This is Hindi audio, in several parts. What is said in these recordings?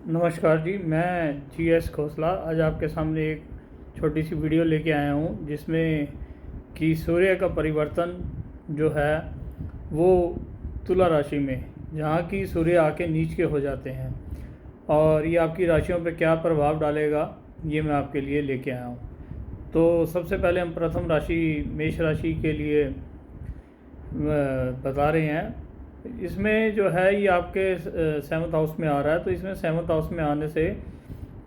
नमस्कार जी, मैं GS खोसला आज आपके सामने एक छोटी सी वीडियो लेके आया हूँ जिसमें कि सूर्य का परिवर्तन जो है वो तुला राशि में, जहाँ की सूर्य आके नीच के हो जाते हैं और ये आपकी राशियों पे क्या प्रभाव डालेगा ये मैं आपके लिए लेके आया हूँ। तो सबसे पहले हम प्रथम राशि मेष राशि के लिए बता रहे हैं। इसमें जो है ये आपके 7th हाउस में आ रहा है, तो इसमें 7th हाउस में आने से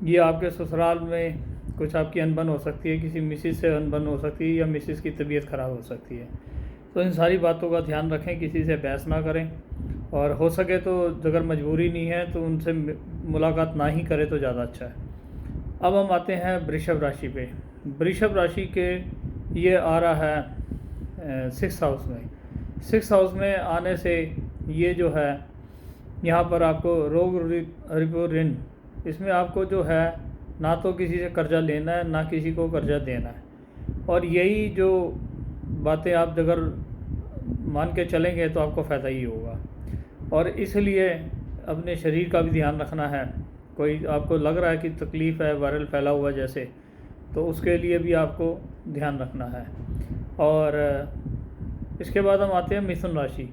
ये आपके ससुराल में कुछ आपकी अनबन हो सकती है, किसी मिसिस से अनबन हो सकती है या मिसिस की तबीयत ख़राब हो सकती है। तो इन सारी बातों का ध्यान रखें, किसी से बहस ना करें और हो सके तो अगर मजबूरी नहीं है तो उनसे मुलाकात ना ही करें तो ज़्यादा अच्छा है। अब हम आते हैं वृषभ राशि पे। वृषभ राशि के ये आ रहा है 6th हाउस में। 6th हाउस में आने से ये जो है यहाँ पर आपको रोग रिपो ऋण, इसमें आपको जो है ना तो किसी से कर्जा लेना है ना किसी को कर्जा देना है, और यही जो बातें आप अगर मान के चलेंगे तो आपको फ़ायदा ही होगा। और इसलिए अपने शरीर का भी ध्यान रखना है। कोई आपको लग रहा है कि तकलीफ़ है, वायरल फैला हुआ जैसे, तो उसके लिए भी आपको ध्यान रखना है। और इसके बाद हम आते हैं मिथुन राशि।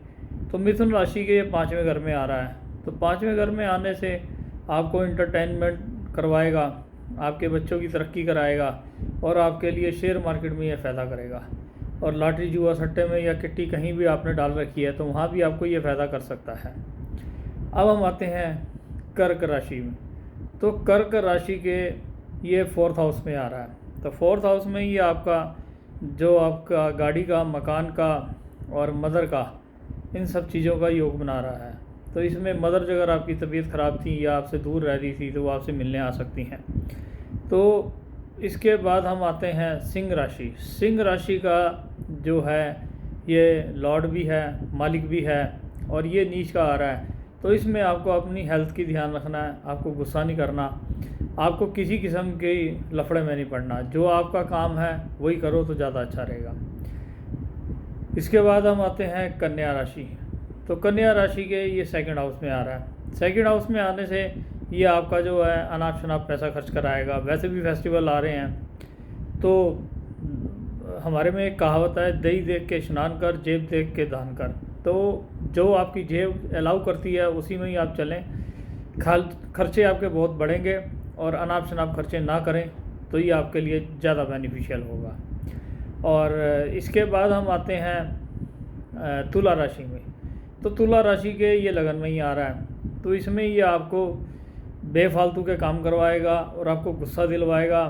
तो मिथुन राशि के ये 5वें घर में आ रहा है, तो 5वें घर में आने से आपको इंटरटेनमेंट करवाएगा, आपके बच्चों की तरक्की कराएगा और आपके लिए शेयर मार्केट में ये फ़ायदा करेगा। और लॉटरी जुआ सट्टे में या किट्टी कहीं भी आपने डाल रखी है तो वहाँ भी आपको ये फ़ायदा कर सकता है। अब हम आते हैं कर्क राशि में। तो कर्क राशि के ये 4th हाउस में आ रहा है। तो 4th हाउस में ये आपका जो आपका गाड़ी का, मकान का और मदर का, इन सब चीज़ों का योग बना रहा है। तो इसमें मदर अगर आपकी तबीयत ख़राब थी या आपसे दूर रह रही थी तो वो आपसे मिलने आ सकती हैं। तो इसके बाद हम आते हैं सिंह राशि। सिंह राशि का जो है ये लॉर्ड भी है, मालिक भी है और ये नीच का आ रहा है। तो इसमें आपको अपनी हेल्थ की ध्यान रखना है, आपको गुस्सा नहीं करना, आपको किसी किस्म के लफड़े में नहीं पड़ना, जो आपका काम है वही करो तो ज़्यादा अच्छा रहेगा। इसके बाद हम आते हैं कन्या राशि। तो कन्या राशि के ये 2nd हाउस में आ रहा है। 2nd हाउस में आने से ये आपका जो है अनाप शनाप पैसा खर्च कराएगा। वैसे भी फेस्टिवल आ रहे हैं तो हमारे में एक कहावत है, दही देख के स्नान कर, जेब देख के दान कर। तो जो आपकी जेब अलाउ करती है उसी में ही आप चलें। खर्चे आपके बहुत बढ़ेंगे और अनाप शनाप खर्चे ना करें तो ये आपके लिए ज़्यादा बेनिफिशियल होगा। और इसके बाद हम आते हैं तुला राशि में। तो तुला राशि के ये लगन में ही आ रहा है, तो इसमें ये आपको बेफालतू के काम करवाएगा और आपको गुस्सा दिलवाएगा,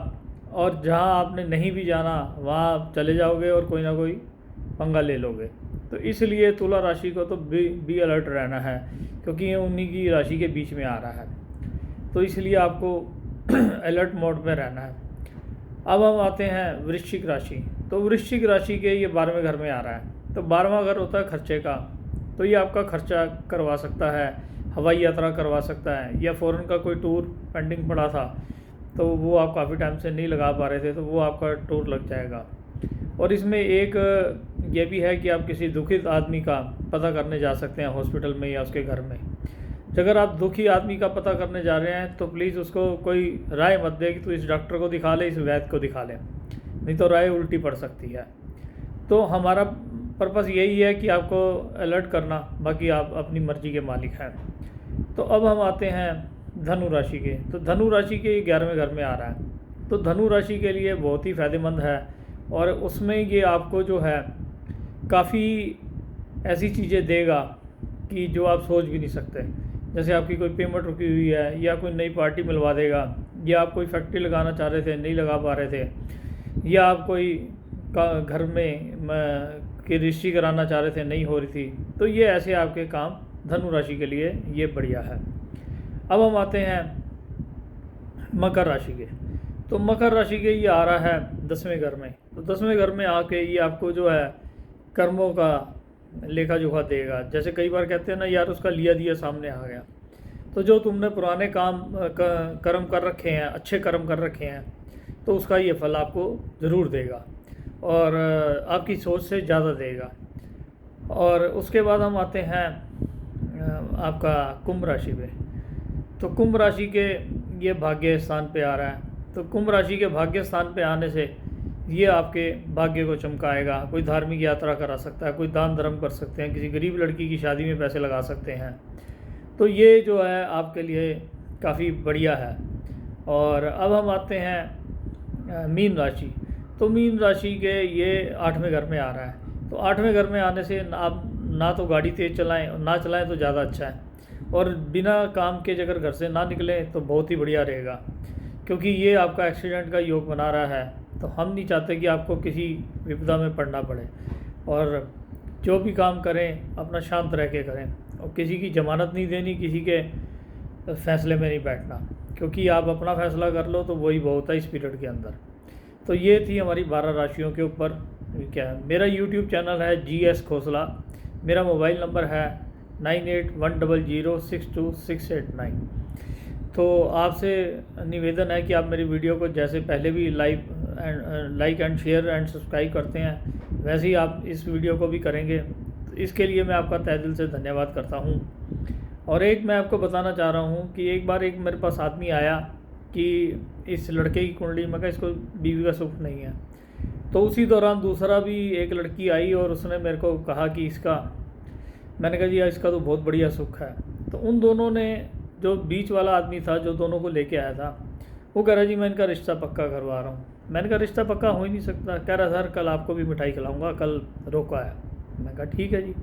और जहां आपने नहीं भी जाना वहां आप चले जाओगे और कोई ना कोई पंगा ले लोगे। तो इसलिए तुला राशि को तो बी अलर्ट रहना है, क्योंकि ये उन्हीं की राशि के बीच में आ रहा है, तो इसलिए आपको अलर्ट मोड में रहना है। अब हम आते हैं वृश्चिक राशि। तो वृश्चिक राशि के ये 12वें घर में आ रहा है। तो 12वां घर होता है खर्चे का, तो ये आपका खर्चा करवा सकता है, हवाई यात्रा करवा सकता है, या फ़ॉरेन का कोई टूर पेंडिंग पड़ा था तो वो आप काफ़ी टाइम से नहीं लगा पा रहे थे तो वो आपका टूर लग जाएगा। और इसमें एक ये भी है कि आप किसी दुखित आदमी का पता करने जा सकते हैं हॉस्पिटल में या उसके घर में। अगर आप दुखी आदमी का पता करने जा रहे हैं तो प्लीज़ उसको कोई राय मत दे कि तू इस डॉक्टर को दिखा ले, इस वैद्य को दिखा ले, नहीं तो राय उल्टी पड़ सकती है। तो हमारा पर्पस यही है कि आपको अलर्ट करना, बाकी आप अपनी मर्ज़ी के मालिक हैं। तो अब हम आते हैं धनु राशि के। तो धनु राशि के 11वें घर में आ रहा है। तो धनु राशि के लिए बहुत ही फ़ायदेमंद है, और उसमें ये आपको जो है काफ़ी ऐसी चीज़ें देगा कि जो आप सोच भी नहीं सकते। जैसे आपकी कोई पेमेंट रुकी हुई है, या कोई नई पार्टी मिलवा देगा, या आप कोई फैक्ट्री लगाना चाह रहे थे नहीं लगा पा रहे थे, या आप कोई घर में की रजिस्ट्री कराना चाह रहे थे नहीं हो रही थी, तो ये ऐसे आपके काम धनु राशि के लिए ये बढ़िया है। अब हम आते हैं मकर राशि के। तो मकर राशि के ये आ रहा है 10वें घर में। तो 10वें घर में आके ये आपको जो है कर्मों का लेखा जोखा देगा। जैसे कई बार कहते हैं ना, यार उसका लिया दिया सामने आ गया। तो जो तुमने पुराने कर्म कर रखे हैं, अच्छे कर्म कर रखे हैं, तो उसका ये फल आपको ज़रूर देगा और आपकी सोच से ज़्यादा देगा। और उसके बाद हम आते हैं आपका कुंभ राशि पे। तो कुंभ राशि के ये भाग्य स्थान पे आ रहा है, तो कुंभ राशि के भाग्य स्थान पे आने से ये आपके भाग्य को चमकाएगा। कोई धार्मिक यात्रा करा सकता है, कोई दान धर्म कर सकते हैं, किसी गरीब लड़की की शादी में पैसे लगा सकते हैं। तो ये जो है आपके लिए काफ़ी बढ़िया है। और अब हम आते हैं मीन राशि। तो मीन राशि के ये 8वें घर में आ रहा है, तो 8वें घर में आने से आप ना तो गाड़ी तेज़ चलाएं और ना चलाएं तो ज़्यादा अच्छा है, और बिना काम के अगर घर से ना निकलें तो बहुत ही बढ़िया रहेगा, क्योंकि ये आपका एक्सीडेंट का योग बना रहा है। तो हम नहीं चाहते कि आपको किसी विपदा में पड़ना पड़े, और जो भी काम करें अपना शांत रह के करें, और किसी की ज़मानत नहीं देनी, किसी के फैसले में नहीं बैठना, क्योंकि आप अपना फैसला कर लो तो वही बहुत है इस पीरियड के अंदर। तो ये थी हमारी 12 राशियों के ऊपर क्या है। मेरा YouTube चैनल है GS खोसला, मेरा मोबाइल नंबर है 9810062689। तो आपसे निवेदन है कि आप मेरी वीडियो को जैसे पहले भी like and share and subscribe करते हैं, वैसे ही आप इस वीडियो को भी करेंगे। तो इसके लिए मैं आपका तहे दिल से धन्यवाद करता हूँ। और एक मैं आपको बताना चाह रहा हूँ कि एक बार एक मेरे पास आदमी आया कि इस लड़के की कुंडली में, इसको बीवी का सुख नहीं है। तो उसी दौरान दूसरा भी एक लड़की आई और उसने मेरे को कहा कि इसका, मैंने कहा जी इसका तो बहुत बढ़िया सुख है। तो उन दोनों ने, जो बीच वाला आदमी था जो दोनों को लेके आया था, वो कह रहा जी मैं इनका रिश्ता पक्का करवा रहा हूँ। मैंने कहा रिश्ता पक्का हो ही नहीं सकता। कह रहा सर कल आपको भी मिठाई खिलाऊंगा, कल रोका है। मैं कहा ठीक है जी।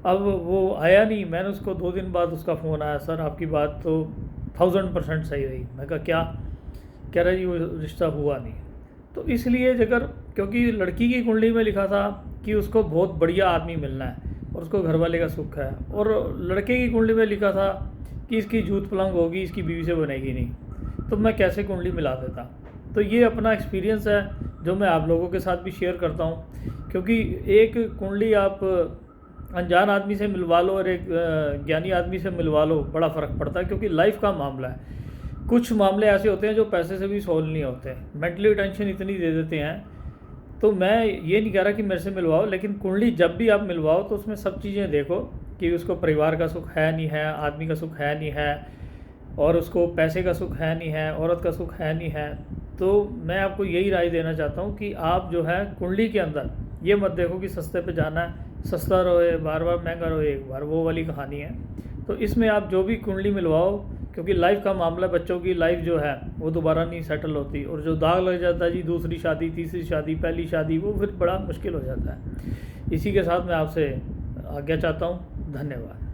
अब वो आया नहीं, मैंने उसको 2 दिन बाद उसका फ़ोन आया, सर आपकी बात तो 1000% सही रही। मैं कहा क्या? कह रहा जी वो रिश्ता हुआ नहीं। तो इसलिए अगर, क्योंकि लड़की की कुंडली में लिखा था कि उसको बहुत बढ़िया आदमी मिलना है और उसको घरवाले का सुख है, और लड़के की कुंडली में लिखा था कि इसकी जूत पलंग होगी, इसकी बीवी से बनेगी नहीं, तो मैं कैसे कुंडली मिला देता। तो ये अपना एक्सपीरियंस है जो मैं आप लोगों के साथ भी शेयर करता हूँ, क्योंकि एक कुंडली आप अनजान आदमी से मिलवा लो और एक ज्ञानी आदमी से मिलवा लो, बड़ा फ़र्क पड़ता है, क्योंकि लाइफ का मामला है। कुछ मामले ऐसे होते हैं जो पैसे से भी सॉल्व नहीं होते, मेंटली टेंशन इतनी दे देते हैं। तो मैं ये नहीं कह रहा कि मेरे से मिलवाओ, लेकिन कुंडली जब भी आप मिलवाओ तो उसमें सब चीज़ें देखो कि उसको परिवार का सुख है नहीं है, आदमी का सुख है नहीं है, और उसको पैसे का सुख है नहीं है, औरत का सुख है नहीं है। तो मैं आपको यही राय देना चाहता हूँ कि आप जो है कुंडली के अंदर ये मत देखो कि सस्ते पे जाना है, सस्ता रहे बार बार, महंगा रहे एक बार, वो वाली कहानी है। तो इसमें आप जो भी कुंडली मिलवाओ, क्योंकि लाइफ का मामला, बच्चों की लाइफ जो है वो दोबारा नहीं सेटल होती, और जो दाग लग जाता है जी दूसरी शादी, तीसरी शादी, पहली शादी, वो फिर बड़ा मुश्किल हो जाता है। इसी के साथ मैं आपसे आज्ञा चाहता हूँ। धन्यवाद।